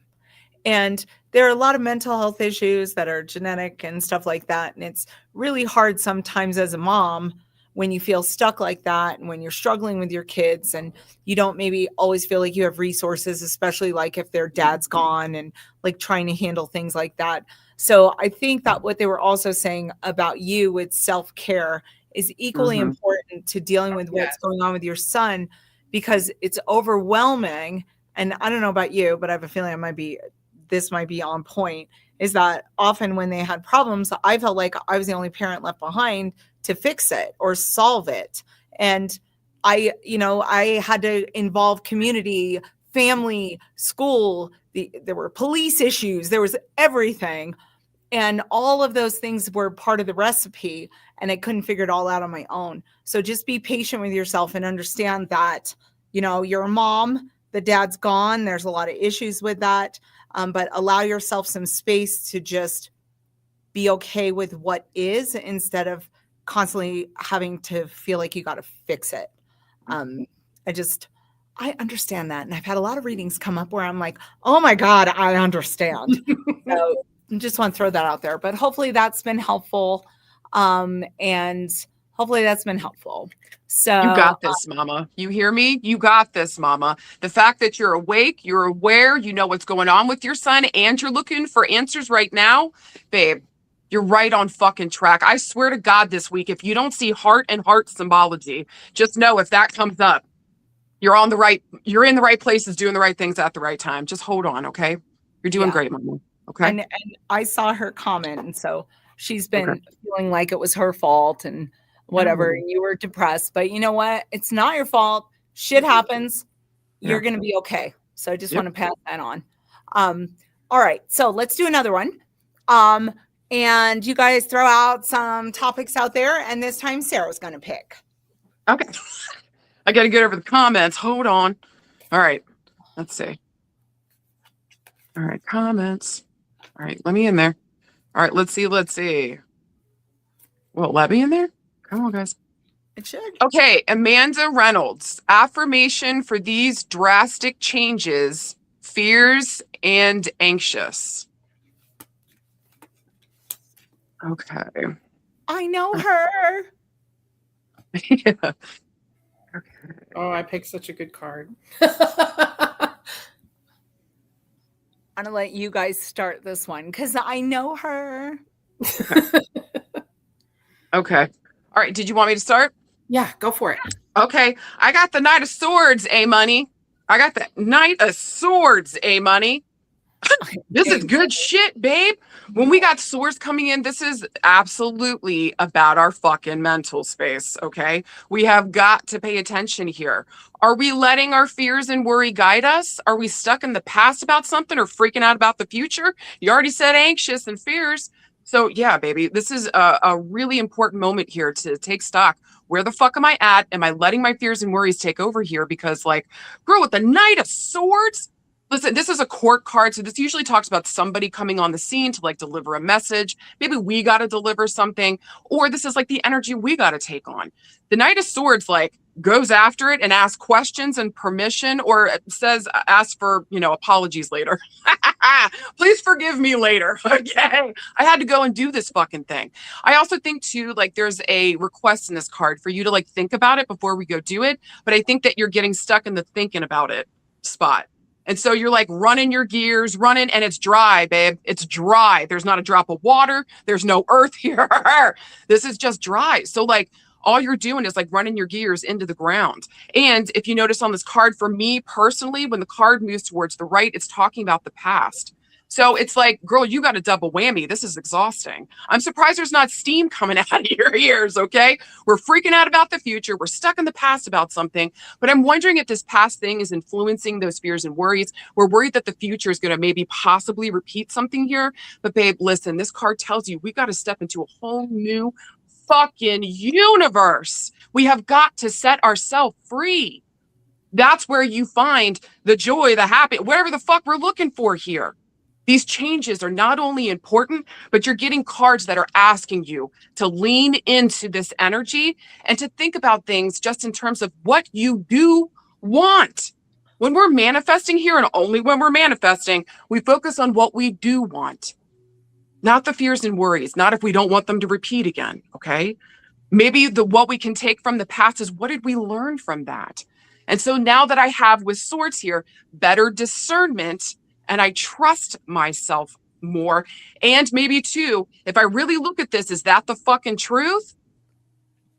And there are a lot of mental health issues that are genetic and stuff like that. And it's really hard sometimes as a mom when you feel stuck like that, and when you're struggling with your kids and you don't maybe always feel like you have resources, especially like if their dad's gone, and like trying to handle things like that. So I think that what they were also saying about you with self-care is equally important to dealing with what's going on with your son, because it's overwhelming. And I don't know about you, but I have a feeling this might be on point, is that often when they had problems, I felt like I was the only parent left behind to fix it or solve it. And I had to involve community, family, school. There were police issues. There was everything. And all of those things were part of the recipe. And I couldn't figure it all out on my own. So just be patient with yourself and understand that, you're a mom, the dad's gone. There's a lot of issues with that. But allow yourself some space to just be okay with what is, instead of constantly having to feel like you got to fix it. I understand that. And I've had a lot of readings come up where I'm like, oh my God, I understand. So I just want to throw that out there, but hopefully that's been helpful. So you got this, mama. You hear me? You got this, mama. The fact that you're awake, you're aware, you know what's going on with your son, and you're looking for answers right now, babe, you're right on fucking track. I swear to God, this week, if you don't see heart and heart symbology, just know if that comes up, you're in the right places, doing the right things at the right time. Just hold on, okay? You're doing great, mama. Okay. And I saw her comment, and so she's been feeling like it was her fault and whatever, and you were depressed. But you know what? It's not your fault. Shit happens. You're going to be okay. So I just want to pass that on. All right. So let's do another one. And you guys throw out some topics out there, and this time Sarah's going to pick. Okay. I got to get over the comments. Hold on. All right. Let's see. All right. Comments. All right. Let me in there. All right. Let's see. Well, let me in there. Come on, guys. It should. Okay. Amanda Reynolds. Affirmation for these drastic changes: fears and anxious. Okay. I know her. Yeah. Okay. Oh, I picked such a good card. I'm going to let you guys start this one because I know her. Okay. All right. Did you want me to start? Yeah, go for it. Okay. I got the Knight of Swords, money. I got the Knight of Swords, money. This is good shit, babe. When we got swords coming in, this is absolutely about our fucking mental space, okay? We have got to pay attention here. Are we letting our fears and worry guide us? Are we stuck in the past about something or freaking out about the future? You already said anxious and fears. So yeah, baby, this is a really important moment here to take stock. Where the fuck am I at? Am I letting my fears and worries take over here? Because like, girl, with the Knight of Swords, listen, this is a court card, so this usually talks about somebody coming on the scene to like deliver a message. Maybe we got to deliver something, or this is like the energy we got to take on. The Knight of Swords like goes after it and asks questions and permission, or says, ask for, apologies later. Please forgive me later. Okay. I had to go and do this fucking thing. I also think too, like there's a request in this card for you to like think about it before we go do it. But I think that you're getting stuck in the thinking about it spot. And so you're like running your gears, and it's dry, babe. It's dry. There's not a drop of water. There's no earth here. This is just dry. So like all you're doing is like running your gears into the ground. And if you notice on this card, for me personally, when the card moves towards the right, it's talking about the past. So it's like, girl, you got a double whammy. This is exhausting. I'm surprised there's not steam coming out of your ears, okay? We're freaking out about the future. We're stuck in the past about something. But I'm wondering if this past thing is influencing those fears and worries. We're worried that the future is going to maybe possibly repeat something here. But babe, listen, this card tells you we got to step into a whole new fucking universe. We have got to set ourselves free. That's where you find the joy, the happy, whatever the fuck we're looking for here. These changes are not only important, but you're getting cards that are asking you to lean into this energy and to think about things just in terms of what you do want. When we're manifesting here, and only when we're manifesting, we focus on what we do want, not the fears and worries, not if we don't want them to repeat again, okay? Maybe what we can take from the past is, what did we learn from that? And so now that I have with Swords here, better discernment, and I trust myself more. And maybe too, if I really look at this, is that the fucking truth?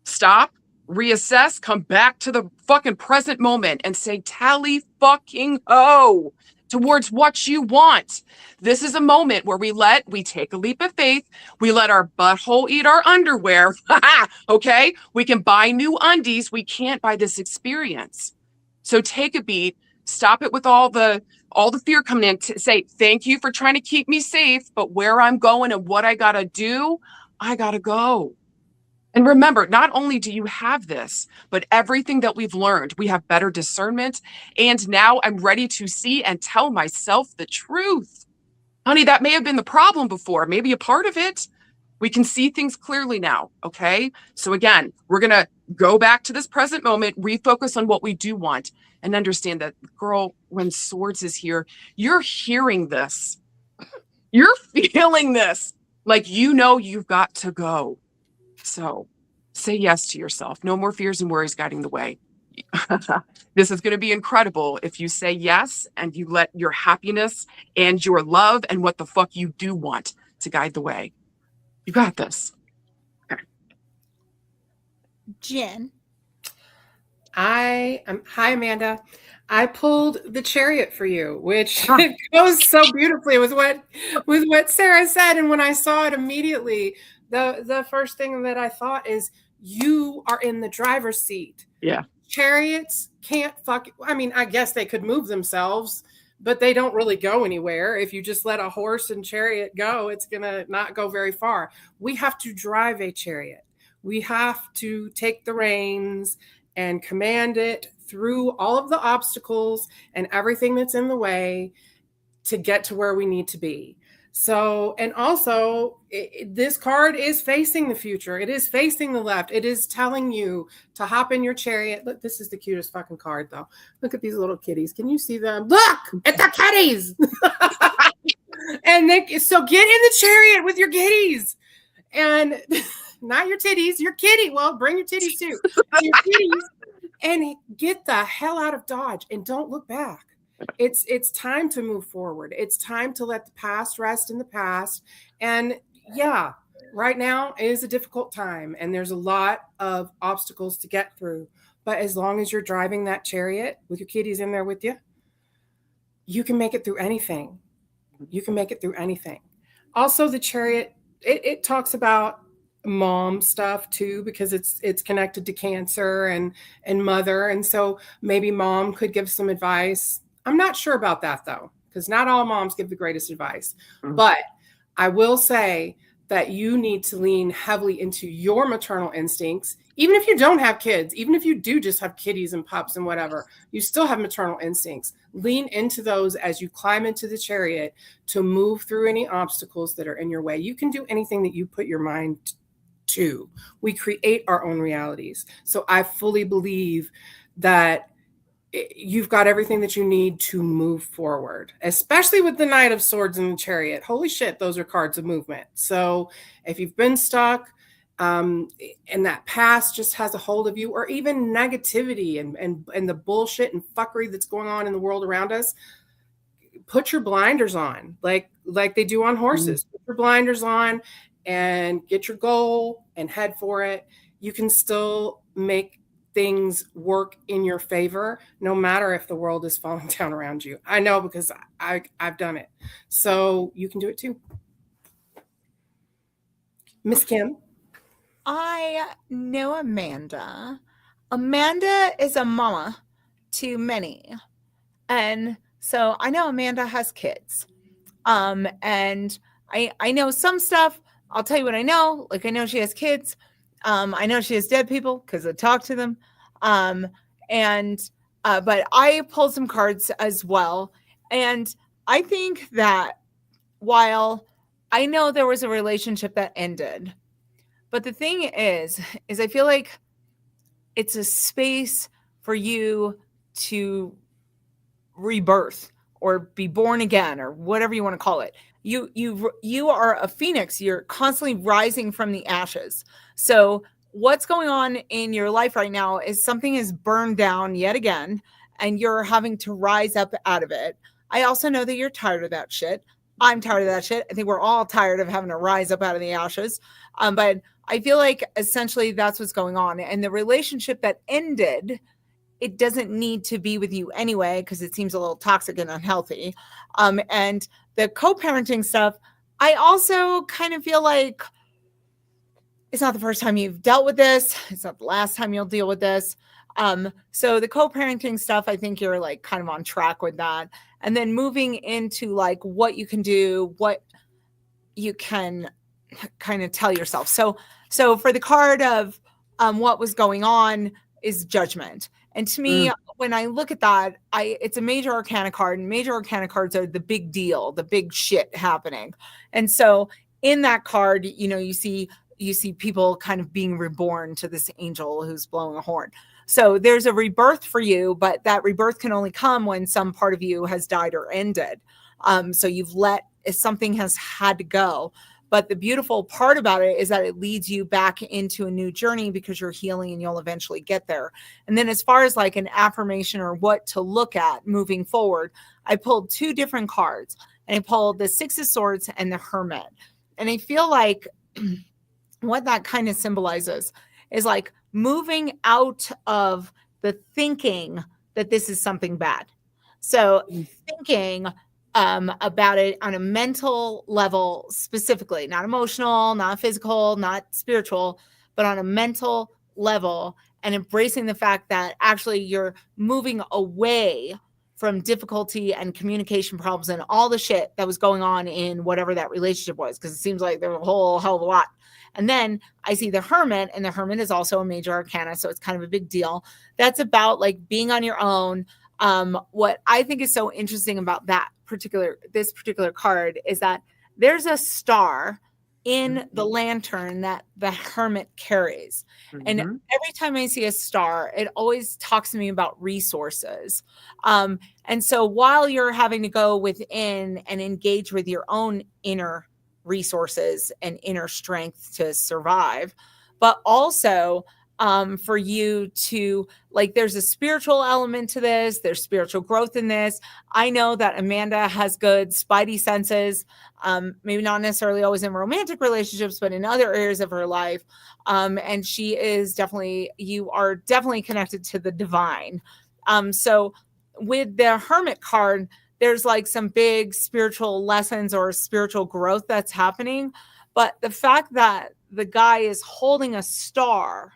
Stop, reassess, come back to the fucking present moment and say, tally fucking ho towards what you want. This is a moment where we take a leap of faith. We let our butthole eat our underwear. Okay. We can buy new undies. We can't buy this experience. So take a beat, stop it with all the fear coming in, to say, thank you for trying to keep me safe, but where I'm going and what I got to do, I got to go. And remember, not only do you have this, but everything that we've learned, we have better discernment. And now I'm ready to see and tell myself the truth. Honey, that may have been the problem before, maybe a part of it. We can see things clearly now, okay? So again, we're going to go back to this present moment, refocus on what we do want, and understand that, girl, when Swords is here, you're hearing this. You're feeling this. Like, you know you've got to go. So say yes to yourself. No more fears and worries guiding the way. This is going to be incredible if you say yes and you let your happiness and your love and what the fuck you do want to guide the way. You got this. Okay. Jen. Hi, Amanda. I pulled the Chariot for you, which goes so beautifully with what Sarah said. And when I saw it immediately, the first thing that I thought is, you are in the driver's seat. Yeah. Chariots can't I guess they could move themselves, but they don't really go anywhere. If you just let a horse and chariot go, it's going to not go very far. We have to drive a chariot. We have to take the reins and command it through all of the obstacles and everything that's in the way to get to where we need to be. So, and also this card is facing the future. It is facing the left. It is telling you to hop in your chariot. Look, this is the cutest fucking card though. Look at these little kitties. Can you see them? Look at the kitties. And so get in the chariot with your kitties, and not your titties, your kitty. Well, bring your titties too. Your kitties, and get the hell out of Dodge and don't look back. It's time to move forward. It's time to let the past rest in the past. And yeah, right now is a difficult time and there's a lot of obstacles to get through. But as long as you're driving that chariot with your kitties in there with you, you can make it through anything. You can make it through anything. Also, the chariot, it talks about mom stuff too, because it's connected to Cancer and mother. And so maybe mom could give some advice. I'm not sure about that though, because not all moms give the greatest advice. Mm-hmm. But I will say that you need to lean heavily into your maternal instincts. Even if you don't have kids, even if you do just have kitties and pups and whatever, you still have maternal instincts. Lean into those as you climb into the chariot to move through any obstacles that are in your way. You can do anything that you put your mind to. We create our own realities. So I fully believe that you've got everything that you need to move forward, especially with the Knight of Swords and the Chariot. Holy shit, those are cards of movement. So if you've been stuck and that past just has a hold of you, or even negativity and the bullshit and fuckery that's going on in the world around us, put your blinders on, like they do on horses. Put your blinders on and get your goal and head for it. You can still make things work in your favor, no matter if the world is falling down around you. I know because I've done it. So you can do it too. Miss Kim? I know Amanda. Amanda is a mama to many. And so I know Amanda has kids. And I know some stuff. I'll tell you what I know. Like I know she has kids. I know she has dead people because I talk to them. But I pulled some cards as well. And I think that while I know there was a relationship that ended, but the thing is I feel like it's a space for you to rebirth or be born again or whatever you want to call it. You are a phoenix. You're constantly rising from the ashes. So what's going on in your life right now is something is burned down yet again, and you're having to rise up out of it. I also know that you're tired of that shit. I'm tired of that shit. I think we're all tired of having to rise up out of the ashes. But I feel like essentially that's what's going on. And the relationship that ended, it doesn't need to be with you anyway, because it seems a little toxic and unhealthy. And the co-parenting stuff, I also kind of feel like it's not the first time you've dealt with this. It's not the last time you'll deal with this. So the co-parenting stuff, I think you're like kind of on track with that. And then moving into like what you can do, what you can kind of tell yourself. So for the card of what was going on is judgment. And to me, when I look at that, it's a major arcana card, and major arcana cards are the big deal, the big shit happening. And so in that card, you see people kind of being reborn to this angel who's blowing a horn. So there's a rebirth for you, but that rebirth can only come when some part of you has died or ended. So something has had to go. But the beautiful part about it is that it leads you back into a new journey because you're healing and you'll eventually get there. And then as far as like an affirmation or what to look at moving forward, I pulled two different cards, and I pulled the Six of Swords and the Hermit. And I feel like what that kind of symbolizes is like moving out of the thinking that this is something bad. So thinking about it on a mental level specifically, not emotional, not physical, not spiritual, but on a mental level, and embracing the fact that actually you're moving away from difficulty and communication problems and all the shit that was going on in whatever that relationship was, because it seems like there's a whole hell of a lot. And then I see the Hermit, and the Hermit is also a major arcana, so it's kind of a big deal. That's about like being on your own. What I think is so interesting about this particular card is that there's a star in the lantern that the Hermit carries. And every time I see a star, it always talks to me about resources. And so while you're having to go within and engage with your own inner resources and inner strength to survive, but also for you to like, there's a spiritual element to this. There's spiritual growth in this. I know that Amanda has good spidey senses, maybe not necessarily always in romantic relationships, but in other areas of her life. And you are definitely connected to the divine. So with the Hermit card, there's like some big spiritual lessons or spiritual growth that's happening. But the fact that the guy is holding a star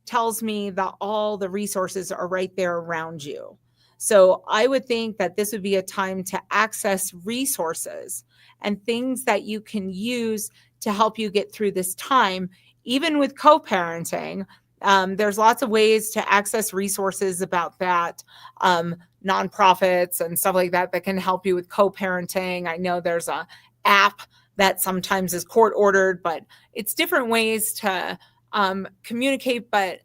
tells me that all the resources are right there around you. So I would think that this would be a time to access resources and things that you can use to help you get through this time. Even with co-parenting, there's lots of ways to access resources about that. Nonprofits and stuff like that can help you with co-parenting. I know there's a app that sometimes is court ordered, but it's different ways to communicate, but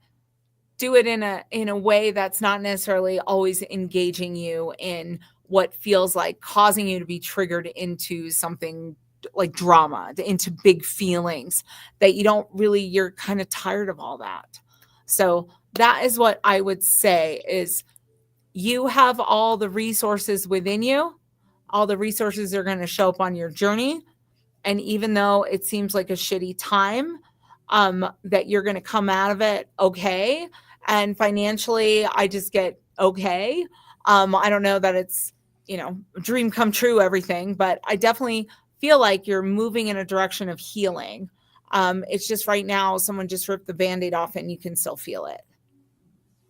do it in a way that's not necessarily always engaging you in what feels like causing you to be triggered into something like drama, into big feelings that you're kind of tired of all that. So that is what I would say is you have all the resources within you. All the resources are going to show up on your journey. And even though it seems like a shitty time, that you're going to come out of it okay. And financially, I just get okay. I don't know that it's, dream come true, everything, but I definitely feel like you're moving in a direction of healing. It's just right now, someone just ripped the Band-Aid off and you can still feel it.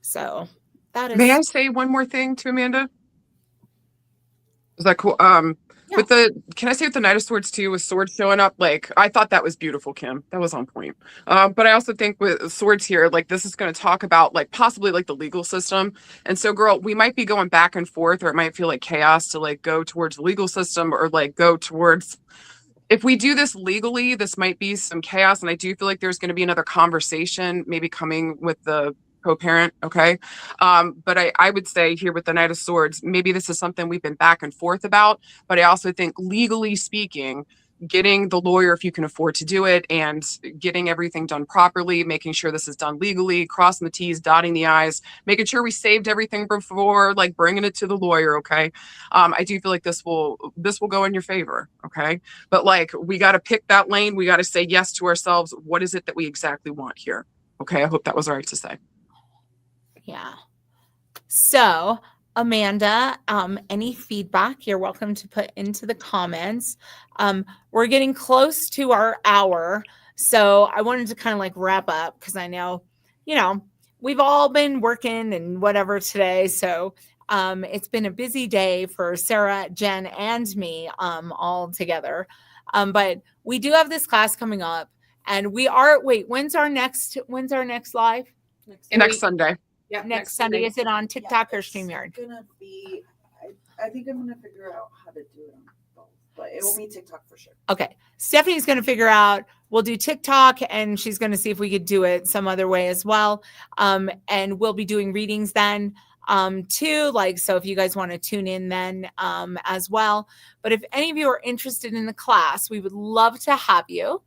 So that is. May I say one more thing to Amanda? Is that cool? Yeah. Can I say with the Knight of Swords too, with swords showing up, like, I thought that was beautiful, Kim. That was on point. But I also think with swords here, like, this is going to talk about, like, possibly like the legal system. And so, girl, we might be going back and forth, or it might feel like chaos to like go towards the legal system, or like go towards, if we do this legally, this might be some chaos. And I do feel like there's going to be another conversation maybe coming with the co-parent. Okay. But I would say here with the Knight of Swords, maybe this is something we've been back and forth about, but I also think legally speaking, getting the lawyer, if you can afford to do it, and getting everything done properly, making sure this is done legally, crossing the T's, dotting the I's, making sure we saved everything before like bringing it to the lawyer. Okay. I do feel like this will go in your favor. Okay. But like, we got to pick that lane. We got to say yes to ourselves. What is it that we exactly want here? Okay. I hope that was all right to say. Yeah. So, Amanda, any feedback you're welcome to put into the comments. We're getting close to our hour. So I wanted to kind of like wrap up because I know, we've all been working and whatever today. So it's been a busy day for Sarah, Jen, and me all together. But we do have this class coming up, and when's our next live? Next Sunday. Yeah, Next Sunday. Is it on TikTok or StreamYard? It's gonna be. I think I'm gonna figure out how to do it on both, but it will be TikTok for sure. Okay, Stephanie's gonna figure out. We'll do TikTok, and she's gonna see if we could do it some other way as well. And we'll be doing readings then, too. Like, so if you guys want to tune in then, as well. But if any of you are interested in the class, we would love to have you.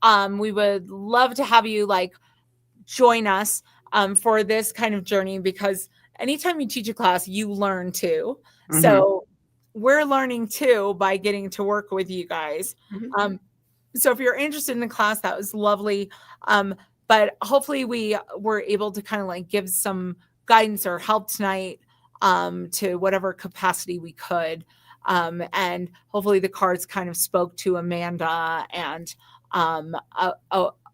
We would love to have you like join us. For this kind of journey, because anytime you teach a class, you learn too. Mm-hmm. So we're learning too by getting to work with you guys. Mm-hmm. So if you're interested in the class, that was lovely. But hopefully we were able to kind of like give some guidance or help tonight to whatever capacity we could. And hopefully the cards kind of spoke to Amanda and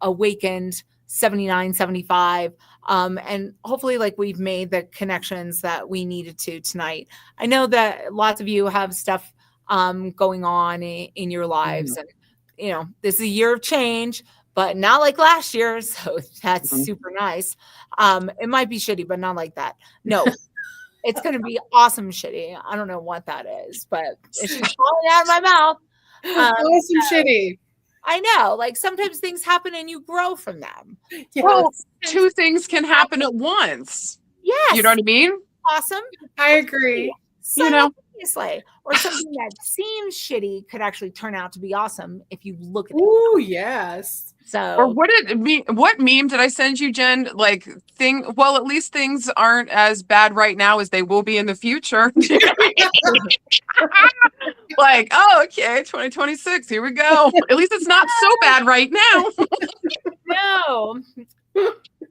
awakened 79, 75. And hopefully like we've made the connections that we needed to tonight. I know that lots of you have stuff going on in your lives, and this is a year of change, but not like last year. So that's super nice. It might be shitty, but not like that. No, it's going to be awesome shitty. I don't know what that is, but it's just falling out of my mouth. Awesome shitty. I know, like sometimes things happen and you grow from them. Yes. Well, two things can happen at once. Yes. You know what I mean? Awesome. I agree. Simultaneously. Or something that seems shitty could actually turn out to be awesome if you look at it. Oh, yes. So, or what meme did I send you, Jen? Like well, at least things aren't as bad right now as they will be in the future. Like, oh, okay, 2026, here we go. At least it's not so bad right now. No.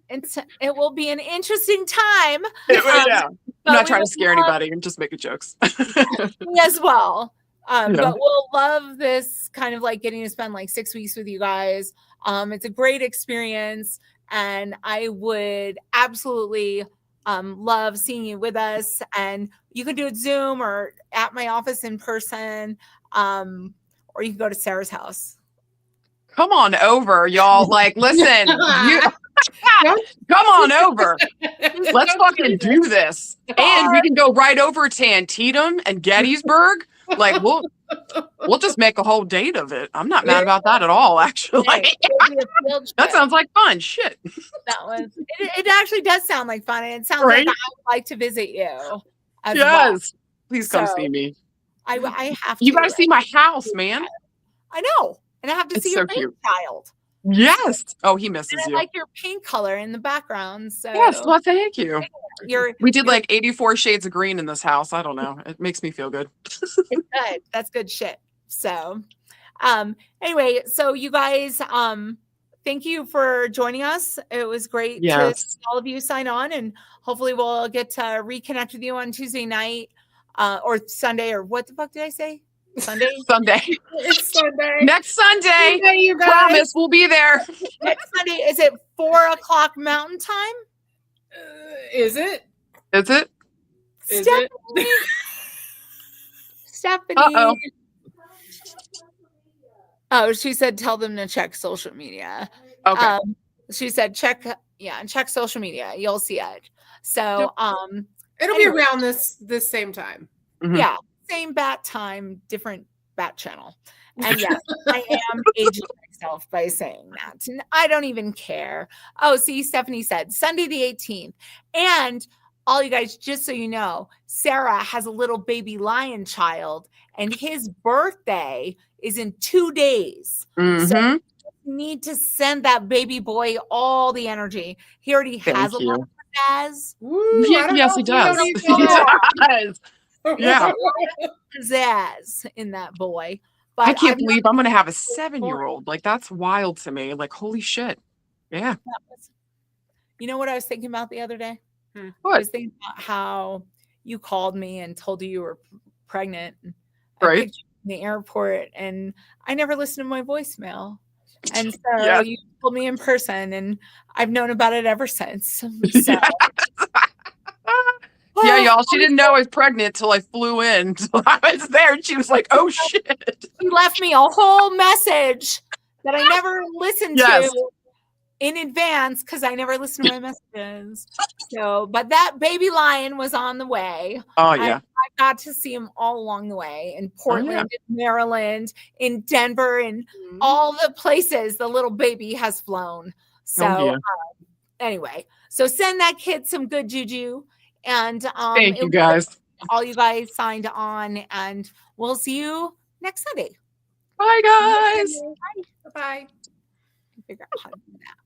It will be an interesting time. I'm not trying to scare anybody. I'm just making jokes. As well. But we'll love this kind of like getting to spend like 6 weeks with you guys. It's a great experience, and I would absolutely love seeing you with us. And you can do it Zoom or at my office in person, or you can go to Sarah's house. Come on over, y'all. Like, listen, come on over. Let's fucking do this. And we can go right over to Antietam and Gettysburg. Like, we'll just make a whole date of it. I'm not mad about that at all, actually. That sounds like fun. Shit. It actually does sound like fun. And it sounds like I would like to visit you. Yes. Well. Please come see me. I have to. You got to see my house, man. I know. And I have to see your child. Yes. Oh, he misses you. I like your pink color in the background. So yes. Well, thank you. We did like 84 shades of green in this house. I don't know. It makes me feel good. It's good. That's good shit. So, anyway, so you guys, thank you for joining us. It was great to Yes. see all of you sign on, and hopefully we'll get to reconnect with you on Tuesday night or Sunday, or what the fuck did I say? Sunday? Sunday. It's Sunday. Next Sunday. Sunday, you guys. Promise we'll be there. Next Sunday. Is it 4:00 Mountain Time? Is it? Is it? Is it? Stephanie. Uh-oh. Oh, she said tell them to check social media. Okay. She said check social media. You'll see it. So It'll be around this same time. Mhm. yeah, same bat time, different bat channel. And yes, I am aging myself by saying that. And I don't even care. Oh, see, Stephanie said Sunday the 18th. And all you guys, just so you know, Sarah has a little baby lion child, and his birthday is in 2 days. So Mhm. you need to send that baby boy all the energy. He already has Thank a you. lot of pizzazz. Woo, Yeah, I don't yes, know he if we don't does. need He that. does. Yeah. Pizzazz in that boy. I But can't I'm believe I'm gonna have a 7-year-old. Like, that's wild to me. Like, holy shit. Yeah. You know what I was thinking about the other day? I What? was thinking about how you called me and told you were pregnant. I Right. picked you in the airport, and I never listened to my voicemail. And so Yes. you told me in person, and I've known about it ever since. So Yeah, y'all. She didn't know I was pregnant till I flew in. So I was there, and she was like, "Oh shit!" He left me a whole message that I never listened Yes. to in advance because I never listened to my messages. So, but that baby lion was on the way. Oh yeah. I got to see him all along the way in Portland, yeah. in Maryland, in Denver, and all the places the little baby has flown. So, yeah. Anyway, so send that kid some good juju. And Thank it you was guys. all you guys signed on, and we'll see you next Sunday. Bye guys. Bye. Figure out how to do that.